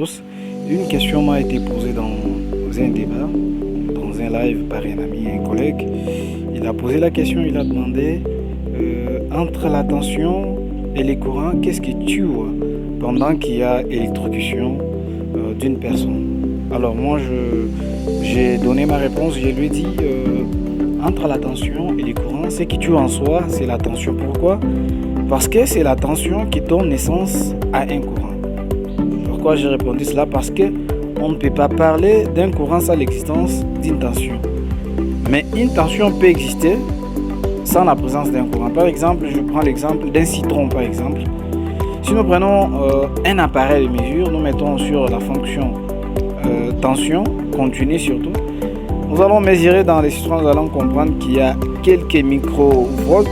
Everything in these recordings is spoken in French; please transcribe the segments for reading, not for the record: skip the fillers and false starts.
tous. Une question m'a été posée dans un débat, dans un live par un ami, un collègue. Il a posé la question, il a demandé entre la tension et les courants, qu'est-ce qui tue pendant qu'il y a électrocution d'une personne? Alors moi, j'ai donné ma réponse, je lui ai dit entre la tension et les courants, ce qui tue en soi, c'est la tension. Pourquoi? Parce que c'est la tension qui donne naissance à un courant. Pourquoi j'ai répondu cela? Parce que on ne peut pas parler d'un courant sans l'existence d'une tension. Mais une tension peut exister sans la présence d'un courant. Par exemple, je prends l'exemple d'un citron, par exemple. Si nous prenons un appareil de mesure, nous mettons sur la fonction tension, continue surtout, nous allons mesurer dans les citrons, nous allons comprendre qu'il y a quelques microvolts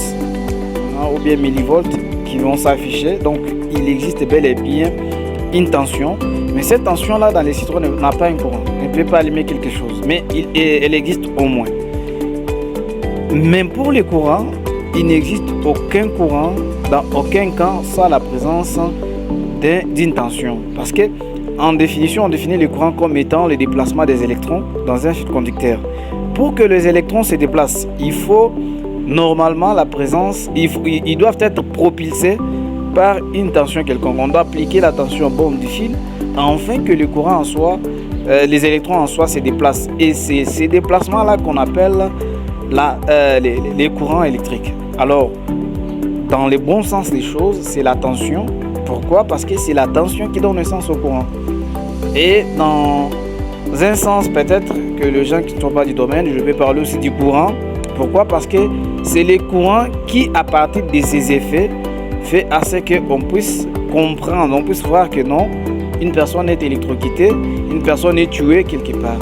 ou bien millivolts qui vont s'afficher. Donc, il existe bel et bien une tension. Mais cette tension-là, dans les citrons, n'a pas un courant. Elle ne peut pas allumer quelque chose. Mais elle existe au moins. Même pour les courants, il n'existe aucun courant dans aucun cas sans la présence d'une tension. Parce que, en définition, on définit les courants comme étant le déplacement des électrons dans un fil conducteur. Pour que les électrons se déplacent, il faut normalement la présence, ils doivent être propulsés par une tension quelconque. On doit appliquer la tension au bord du fil afin que le courant en soi, les électrons en soi se déplacent. Et c'est ces déplacements-là qu'on appelle les courants électriques. Alors, dans le bon sens des choses, c'est la tension. Pourquoi? Parce que c'est la tension qui donne naissance au courant. Et dans un sens, peut-être que les gens qui ne sont pas du domaine, je vais parler aussi du courant. Pourquoi? Parce que c'est les courants qui, à partir de ces effets, fait à ce qu'on puisse comprendre, on puisse voir que non, une personne est électrocutée, une personne est tuée quelque part.